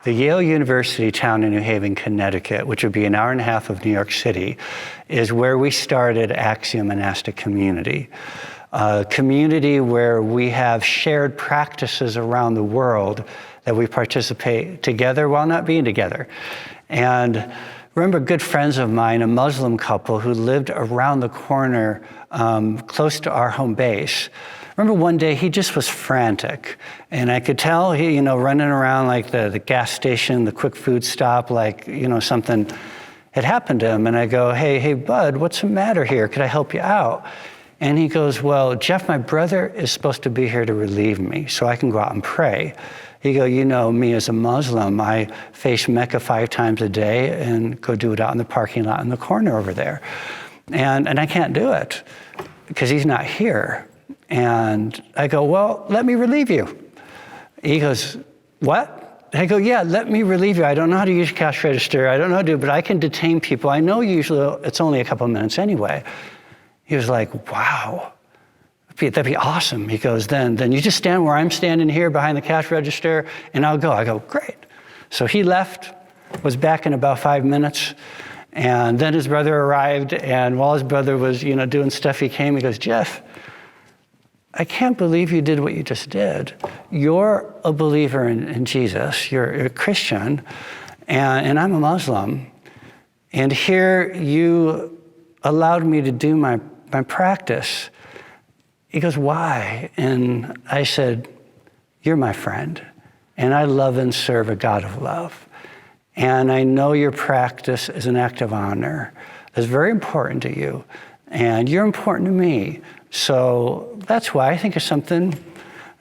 The Yale University town in New Haven, Connecticut, which would be an hour and a half of New York City, is where we started Axiom Monastic Community. A community where we have shared practices around the world that we participate together while not being together. And remember good friends of mine, a Muslim couple who lived around the corner close to our home base. Remember one day he just was frantic, and I could tell he, running around like the gas station, the quick food stop, like, something had happened to him. And I go, hey, bud, what's the matter here? Could I help you out? And he goes, well, Jeff, my brother is supposed to be here to relieve me so I can go out and pray. He go, me as a Muslim, I face Mecca 5 times a day and go do it out in the parking lot in the corner over there. And I can't do it because he's not here. And I go, well, let me relieve you. He goes, what? I go, yeah, let me relieve you. I don't know how to use a cash register. I don't know how to do it, but I can detain people. I know usually it's only a couple of minutes anyway. He was like, wow, that'd be awesome. He goes, then you just stand where I'm standing here behind the cash register and I'll go. I go, great. So he left, was back in about 5 minutes. And then his brother arrived. And while his brother was, doing stuff, he came, he goes, Jeff, I can't believe you did what you just did. You're a believer in Jesus. You're a Christian, and I'm a Muslim. And here you allowed me to do my practice. He goes, why? And I said, you're my friend, and I love and serve a God of love. And I know your practice is an act of honor that's very important to you, and you're important to me. So that's why I think it's something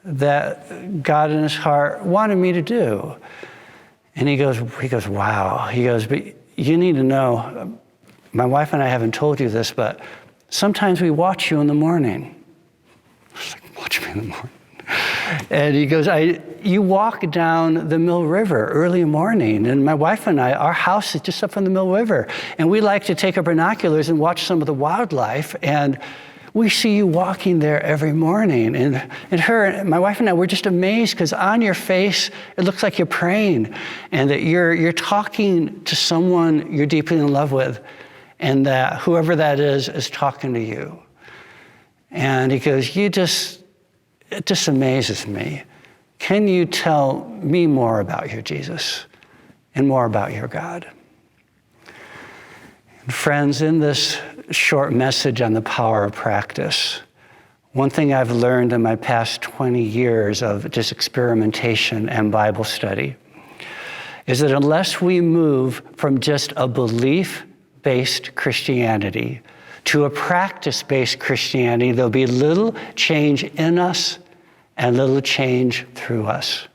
that God in his heart wanted me to do. And he goes, wow. He goes, but you need to know, my wife and I haven't told you this, but sometimes we watch you in the morning. I was like, watch me in the morning. And he goes, you walk down the Mill River early morning, and my wife and I, our house is just up on the Mill River, and we like to take our binoculars and watch some of the wildlife, and we see you walking there every morning. And my wife and I, we're just amazed because on your face, it looks like you're praying and that you're talking to someone you're deeply in love with, and that whoever that is talking to you. And he goes, it just amazes me. Can you tell me more about your Jesus and more about your God? And friends, in this short message on the power of practice, one thing I've learned in my past 20 years of just experimentation and Bible study is that unless we move from just a belief-based Christianity to a practice-based Christianity, there'll be little change in us and little change through us.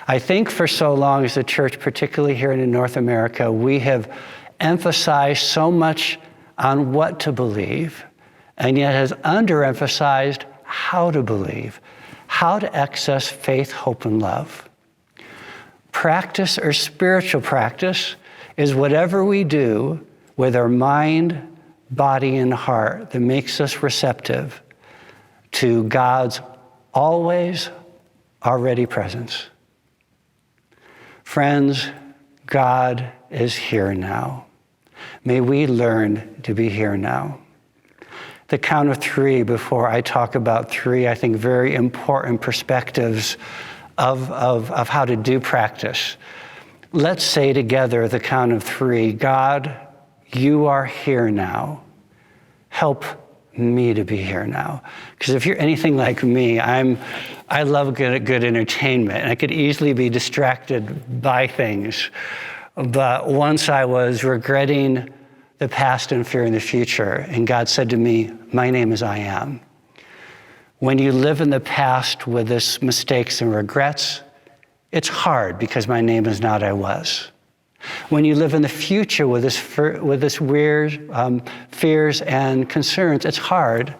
I think for so long as a church, particularly here in North America, we have emphasized so much on what to believe, and yet has underemphasized how to believe, how to access faith, hope, and love. Practice or spiritual practice is whatever we do with our mind, body, and heart that makes us receptive to God's always already presence. Friends, God is here now. May we learn to be here now. The count of 3 before I talk about 3, I think, very important perspectives of how to do practice. Let's say together the count of 3. God, you are here now. Help me to be here now. Because if you're anything like me, I love good entertainment, and I could easily be distracted by things. But once I was regretting the past and fearing the future, and God said to me, my name is I Am. When you live in the past with this mistakes and regrets, it's hard because my name is not I was. When you live in the future with this weird fears and concerns, it's hard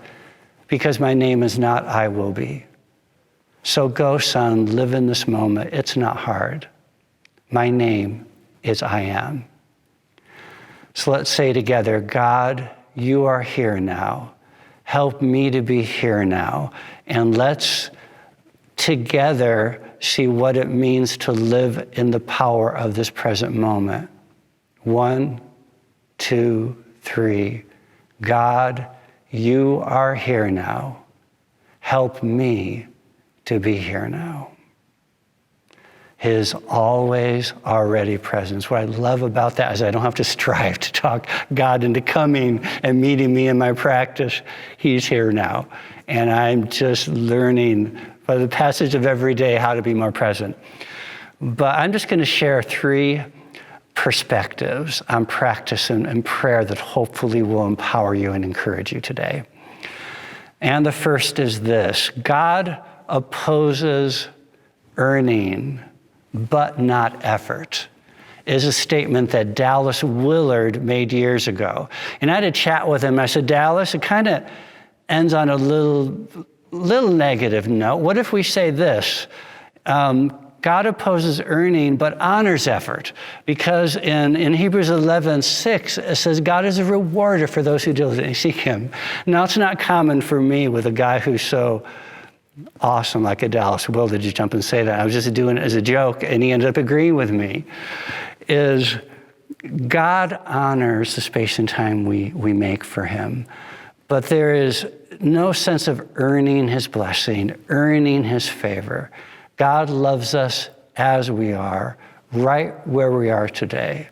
because my name is not I will be. So go, son, live in this moment. It's not hard. My name is I Am. So let's say together, God, you are here now. Help me to be here now. And let's together see what it means to live in the power of this present moment. 1, 2, 3. God, you are here now. Help me to be here now. His always already presence. What I love about that is I don't have to strive to talk God into coming and meeting me in my practice. He's here now. And I'm just learning by the passage of every day how to be more present. But I'm just going to share 3 perspectives on practice and prayer that hopefully will empower you and encourage you today. And the first is this: God opposes earning, but not effort, is a statement that Dallas Willard made years ago. And I had a chat with him. I said, Dallas, it kind of ends on a little negative note. What if we say this? God opposes earning, but honors effort. Because in Hebrews 11:6, it says, God is a rewarder for those who diligently seek him. Now, it's not common for me with a guy who's so awesome like a Dallas Willard to jump and say that. I was just doing it as a joke, and he ended up agreeing with me, is God honors the space and time we make for him. But there is no sense of earning his blessing, earning his favor. God loves us as we are, right where we are today.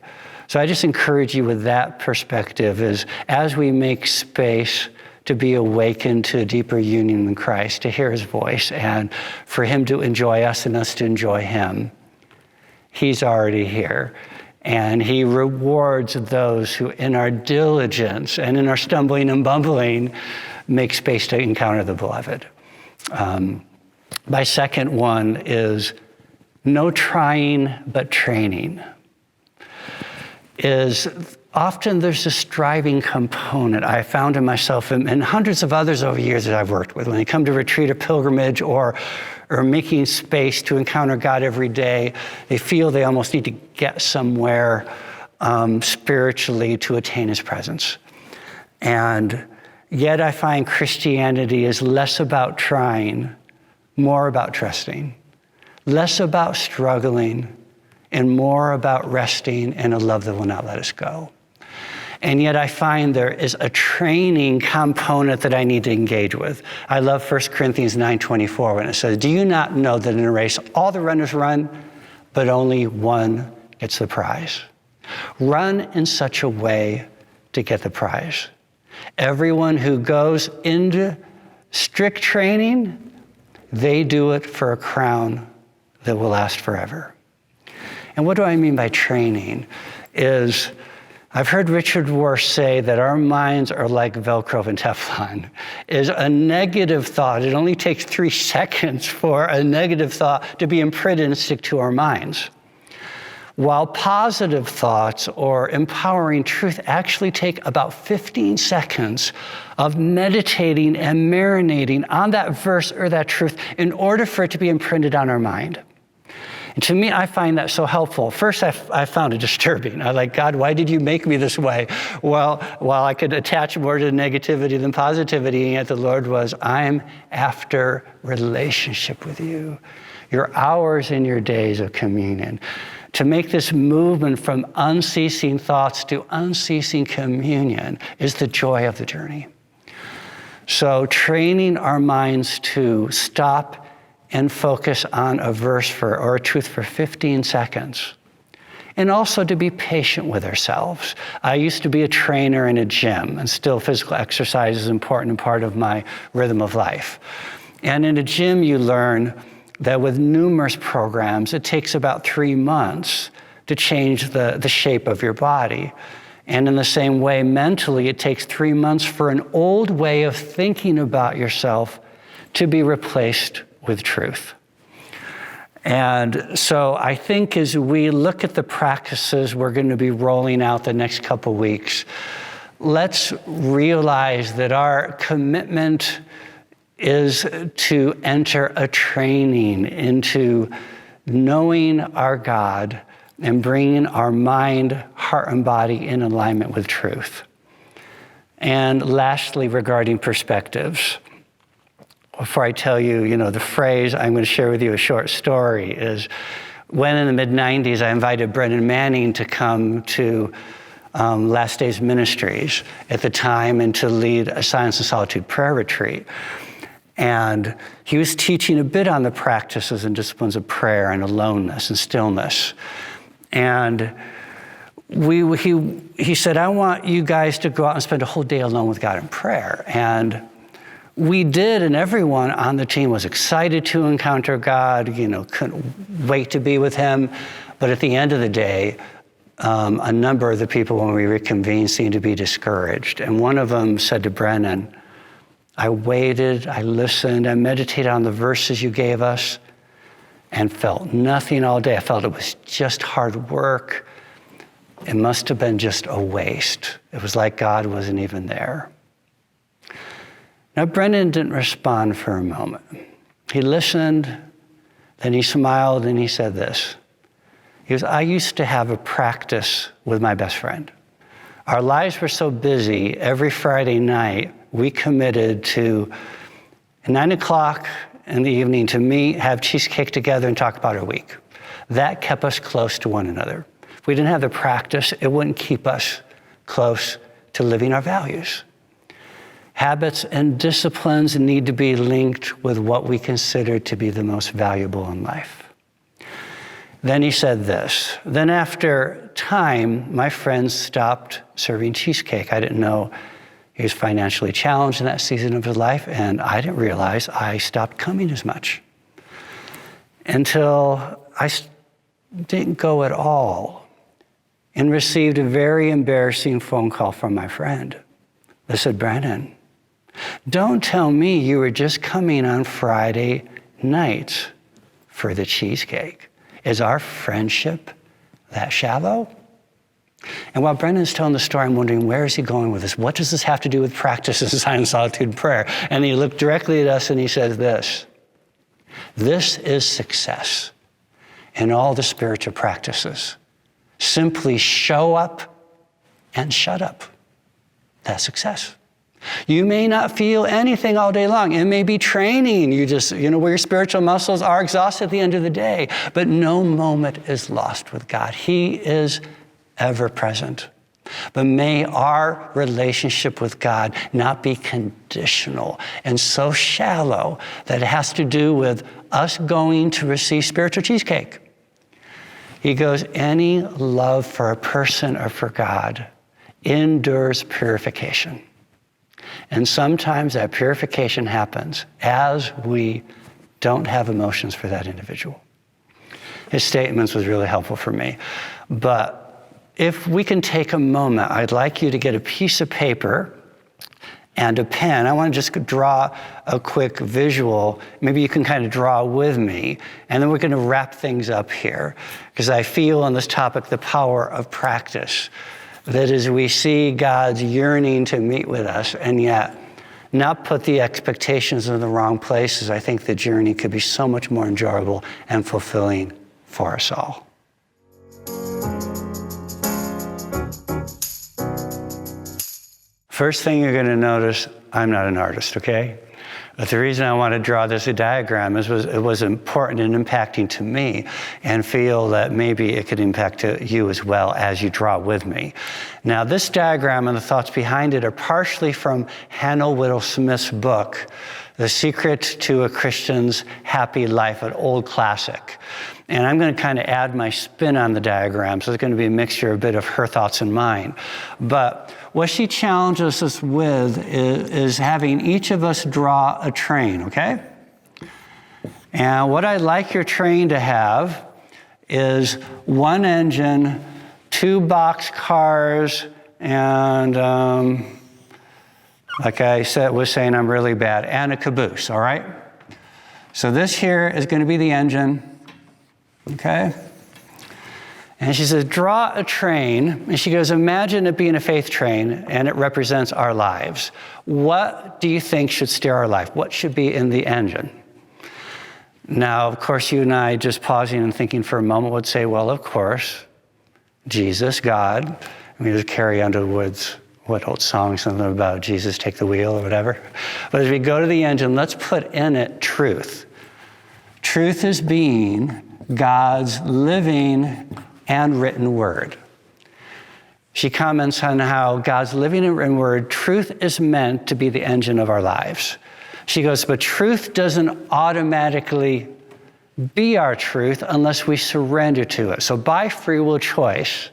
So I just encourage you with that perspective is as we make space to be awakened to a deeper union with Christ, to hear his voice, and for him to enjoy us and us to enjoy him. He's already here. And he rewards those who in our diligence and in our stumbling and bumbling make space to encounter the beloved. My second one is no trying but training. Is often there's a striving component I found in myself and hundreds of others over years that I've worked with. When they come to retreat or pilgrimage or making space to encounter God every day, they feel they almost need to get somewhere spiritually to attain his presence. And yet I find Christianity is less about trying, more about trusting, less about struggling, and more about resting in a love that will not let us go. And yet I find there is a training component that I need to engage with. I love 1 Corinthians 9:24 when it says, do you not know that in a race all the runners run, but only one gets the prize? Run in such a way to get the prize. Everyone who goes into strict training, they do it for a crown that will last forever. And what do I mean by training? Is I've heard Richard Rohr say that our minds are like Velcro and Teflon. Is a negative thought, it only takes 3 seconds for a negative thought to be imprinted and stick to our minds. While positive thoughts or empowering truth actually take about 15 seconds of meditating and marinating on that verse or that truth in order for it to be imprinted on our mind. And to me, I find that so helpful. First, I found it disturbing. I like, God, why did you make me this way? Well, while I could attach more to negativity than positivity, and yet the Lord was, I'm after relationship with you. Your hours and your days of communion. To make this movement from unceasing thoughts to unceasing communion is the joy of the journey. So training our minds to stop and focus on a verse or a truth for 15 seconds. And also to be patient with ourselves. I used to be a trainer in a gym, and still physical exercise is an important part of my rhythm of life. And in a gym, you learn that with numerous programs, it takes about 3 months to change the shape of your body. And in the same way, mentally, it takes 3 months for an old way of thinking about yourself to be replaced with truth. And so I think as we look at the practices we're going to be rolling out the next couple weeks, let's realize that our commitment is to enter a training into knowing our God and bringing our mind, heart, and body in alignment with truth. And lastly, regarding perspectives, before I tell you, the phrase, I'm going to share with you a short story, is when in the mid-90s I invited Brennan Manning to come to Last Days Ministries at the time and to lead a Silence and Solitude prayer retreat. And he was teaching a bit on the practices and disciplines of prayer and aloneness and stillness. And he said, I want you guys to go out and spend a whole day alone with God in prayer. And we did, and everyone on the team was excited to encounter God, couldn't wait to be with him. But at the end of the day, a number of the people, when we reconvened, seemed to be discouraged. And one of them said to Brennan, I waited, I listened, I meditated on the verses you gave us and felt nothing all day. I felt it was just hard work. It must have been just a waste. It was like God wasn't even there. Now, Brennan didn't respond for a moment. He listened, then he smiled, and he said this. He goes, I used to have a practice with my best friend. Our lives were so busy, every Friday night, we committed to 9 o'clock in the evening to meet, have cheesecake together, and talk about our week. That kept us close to one another. If we didn't have the practice, it wouldn't keep us close to living our values. Habits and disciplines need to be linked with what we consider to be the most valuable in life. Then he said this, then after time, my friends stopped serving cheesecake. I didn't know he was financially challenged in that season of his life, and I didn't realize I stopped coming as much until I didn't go at all and received a very embarrassing phone call from my friend. They said, Brandon, don't tell me you were just coming on Friday nights for the cheesecake. Is our friendship that shallow? And while Brendan's telling the story, I'm wondering, where is he going with this? What does this have to do with practices of silent solitude and prayer? And he looked directly at us and he says this is success in all the spiritual practices. Simply show up and shut up. That's success. You may not feel anything all day long. It may be training. You just, where your spiritual muscles are exhausted at the end of the day. But no moment is lost with God. He is ever present. But may our relationship with God not be conditional and so shallow that it has to do with us going to receive spiritual cheesecake. He goes, any love for a person or for God endures purification. And sometimes that purification happens as we don't have emotions for that individual. His statements was really helpful for me. But if we can take a moment, I'd like you to get a piece of paper and a pen. I want to just draw a quick visual. Maybe you can kind of draw with me. And then we're going to wrap things up here. Because I feel on this topic the power of practice. That is, we see God's yearning to meet with us, and yet not put the expectations in the wrong places. I think the journey could be so much more enjoyable and fulfilling for us all. First thing you're going to notice, I'm not an artist, okay? But the reason I want to draw this diagram is it was important and impacting to me, and feel that maybe it could impact you as well as you draw with me. Now, this diagram and the thoughts behind it are partially from Hannah Whittle-Smith's book, The Secret to a Christian's Happy Life, an old classic. And I'm going to kind of add my spin on the diagram, so it's going to be a mixture, a bit of her thoughts and mine. But what she challenges us with is having each of us draw a train, okay? And what I'd like your train to have is one engine, 2 box cars, and like I was saying, I'm really bad, and a caboose, all right? So this here is going to be the engine, okay? And she says, draw a train. And she goes, imagine it being a faith train, and it represents our lives. What do you think should steer our life? What should be in the engine? Now, of course, you and I, just pausing and thinking for a moment, would say, well, of course, Jesus, God. I mean, there's Carrie Underwood's what old song, something about Jesus take the wheel or whatever. But as we go to the engine, let's put in it truth. Truth is being God's living and written word. She comments on how God's living and written word, truth is meant to be the engine of our lives. She goes, but truth doesn't automatically be our truth unless we surrender to it. So by free will choice,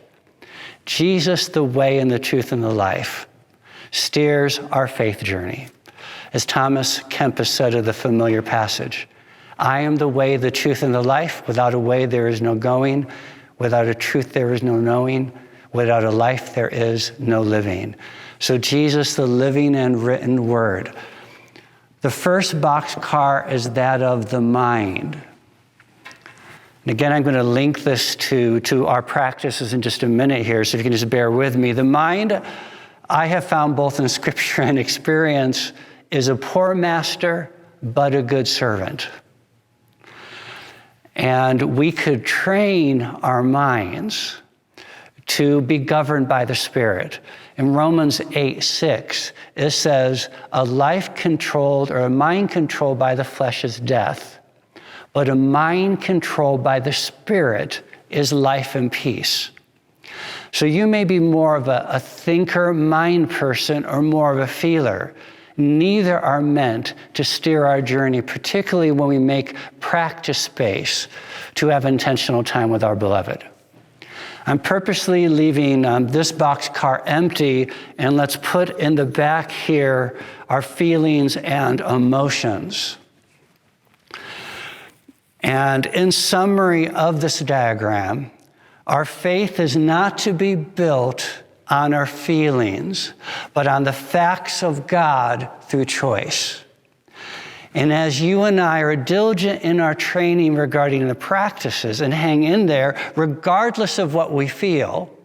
Jesus, the way and the truth and the life, steers our faith journey. As Thomas Kempis said of the familiar passage, I am the way, the truth, and the life. Without a way, there is no going. Without a truth, there is no knowing. Without a life, there is no living. So Jesus, the living and written word. The first boxcar is that of the mind. And again, I'm going to link this to our practices in just a minute here, so if you can just bear with me. The mind, I have found both in Scripture and experience, is a poor master, but a good servant. And we could train our minds to be governed by the Spirit. In Romans 8:6, it says, a life controlled or a mind controlled by the flesh is death, but a mind controlled by the Spirit is life and peace. So you may be more of a thinker, mind person, or more of a feeler. Neither are meant to steer our journey, particularly when we make practice space to have intentional time with our beloved. I'm purposely leaving this boxcar empty, and let's put in the back here our feelings and emotions. And in summary of this diagram, our faith is not to be built on our feelings, but on the facts of God through choice. And as you and I are diligent in our training regarding the practices and hang in there, regardless of what we feel,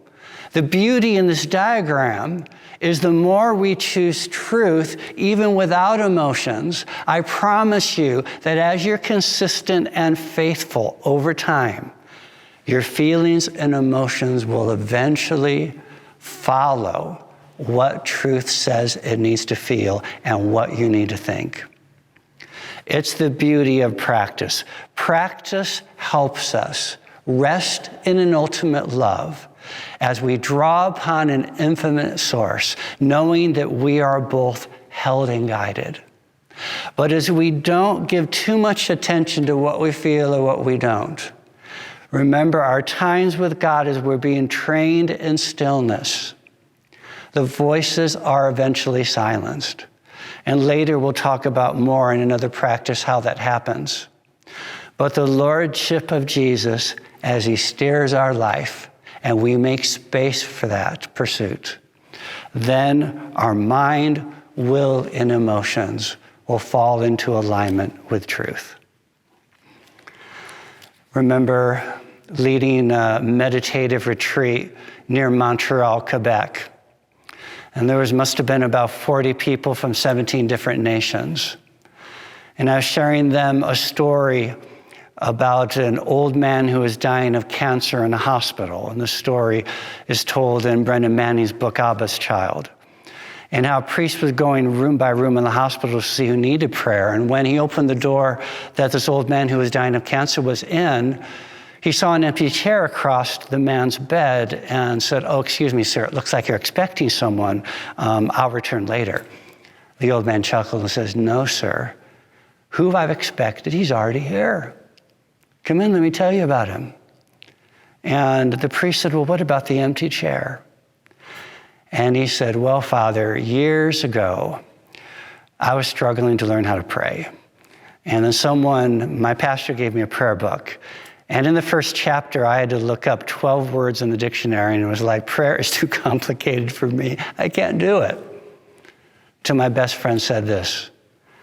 the beauty in this diagram is the more we choose truth, even without emotions, I promise you that as you're consistent and faithful over time, your feelings and emotions will eventually follow what truth says it needs to feel and what you need to think. It's the beauty of practice. Practice helps us rest in an ultimate love as we draw upon an infinite source, knowing that we are both held and guided. But as we don't give too much attention to what we feel or what we don't, remember our times with God as we're being trained in stillness. The voices are eventually silenced. And later we'll talk about more in another practice how that happens. But the Lordship of Jesus as he steers our life and we make space for that pursuit, then our mind, will, and emotions will fall into alignment with truth. Remember leading a meditative retreat near Montreal, Quebec. And there must have been about 40 people from 17 different nations. And I was sharing them a story about an old man who was dying of cancer in a hospital. And the story is told in Brendan Manning's book, Abba's Child. And how a priest was going room by room in the hospital to see who needed prayer. And when he opened the door that this old man who was dying of cancer was in, he saw an empty chair across the man's bed and said, "Oh, excuse me, sir, it looks like you're expecting someone. I'll return later." The old man chuckled and says, "No, sir. Who I've expected, he's already here. Come in, let me tell you about him." And the priest said, "Well, what about the empty chair?" And he said, "Well, Father, years ago, I was struggling to learn how to pray. And then my pastor gave me a prayer book. And in the first chapter, I had to look up 12 words in the dictionary, and it was like, prayer is too complicated for me. I can't do it." Till my best friend said this,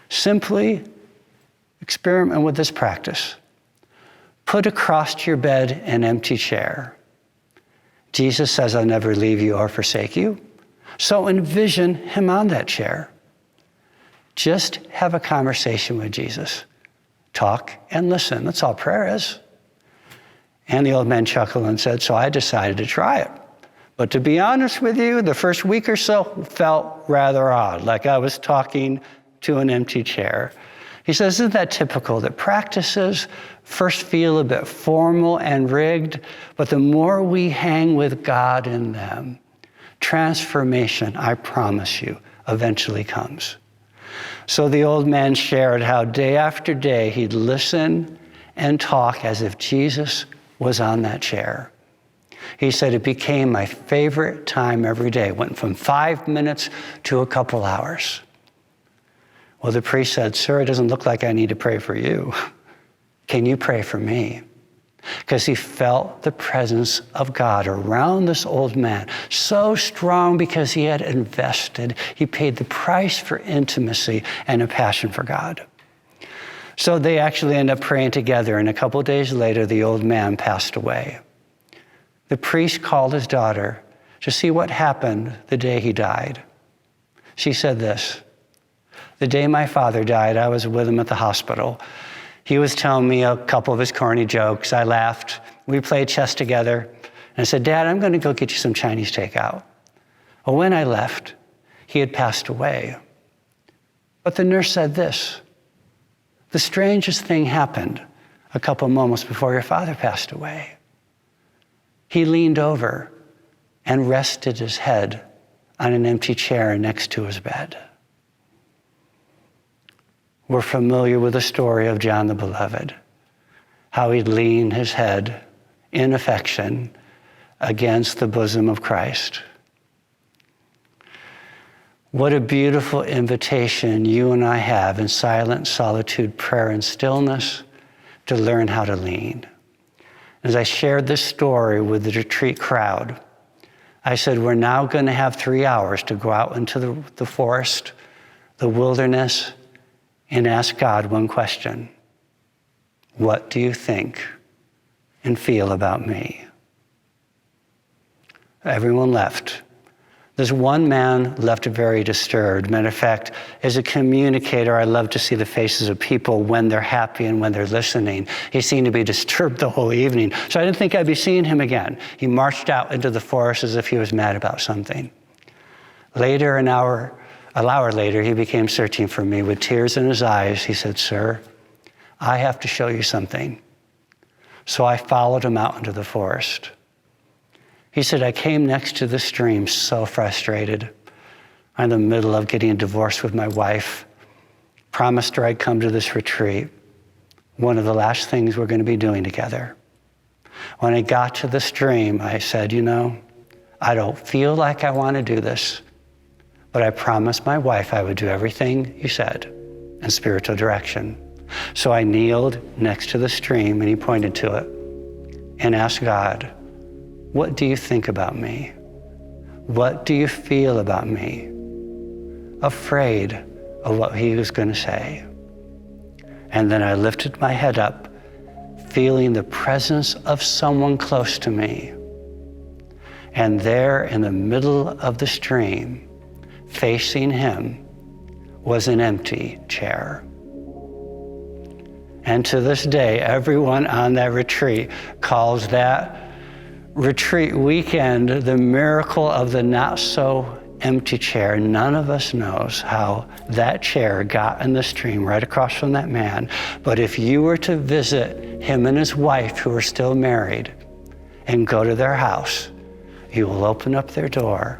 "Simply experiment with this practice. Put across your bed an empty chair. Jesus says, 'I'll never leave you or forsake you.' So envision him on that chair. Just have a conversation with Jesus. Talk and listen. That's all prayer is." And the old man chuckled and said, "So I decided to try it. But to be honest with you, the first week or so felt rather odd, like I was talking to an empty chair. He says, isn't that typical that practices first feel a bit formal and rigged, but the more we hang with God in them, transformation, I promise you, eventually comes. So the old man shared how day after day he'd listen and talk as if Jesus was on that chair. He said, it became my favorite time every day. It went from 5 minutes to a couple hours. Well, the priest said, sir, it doesn't look like I need to pray for you. Can you pray for me? Because he felt the presence of God around this old man, so strong because he had invested. He paid the price for intimacy and a passion for God. So they actually ended up praying together, and a couple of days later, the old man passed away. The priest called his daughter to see what happened the day he died. She said this, the day my father died, I was with him at the hospital. He was telling me a couple of his corny jokes. I laughed. We played chess together. And I said, Dad, I'm going to go get you some Chinese takeout. Well, when I left, he had passed away. But the nurse said this, the strangest thing happened a couple moments before your father passed away. He leaned over and rested his head on an empty chair next to his bed. We're familiar with the story of John the Beloved, how he'd lean his head in affection against the bosom of Christ. What a beautiful invitation you and I have in silent solitude, prayer, and stillness to learn how to lean. As I shared this story with the retreat crowd, I said, we're now going to have 3 hours to go out into the forest, the wilderness, and ask God one question. What do you think and feel about me? Everyone left. This one man left very disturbed. Matter of fact, as a communicator, I love to see the faces of people when they're happy and when they're listening. He seemed to be disturbed the whole evening. So I didn't think I'd be seeing him again. He marched out into the forest as if he was mad about something. Later, an hour later, he became searching for me with tears in his eyes. He said, sir, I have to show you something. So I followed him out into the forest. He said, I came next to the stream so frustrated. I'm in the middle of getting a divorce with my wife. Promised her I'd come to this retreat. One of the last things we're going to be doing together. When I got to the stream, I said, I don't feel like I want to do this, but I promised my wife I would do everything you said in spiritual direction. So I kneeled next to the stream, and he pointed to it, and asked God, what do you think about me? What do you feel about me? Afraid of what he was going to say. And then I lifted my head up, feeling the presence of someone close to me. And there in the middle of the stream, facing him, was an empty chair. And to this day, everyone on that retreat calls that retreat weekend the miracle of the not so empty chair. None of us knows how that chair got in the stream right across from that man. But if you were to visit him and his wife, who are still married, and go to their house, you will open up their door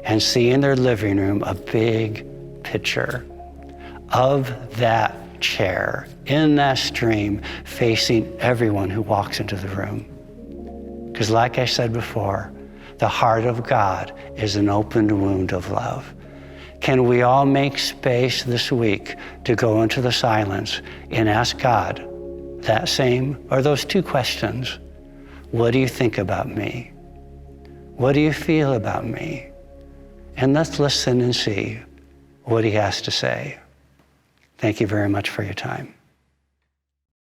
and see in their living room a big picture of that chair in that stream facing everyone who walks into the room. Because like I said before, the heart of God is an opened wound of love. Can we all make space this week to go into the silence and ask God that same, or those two questions? What do you think about me? What do you feel about me? And let's listen and see what he has to say. Thank you very much for your time.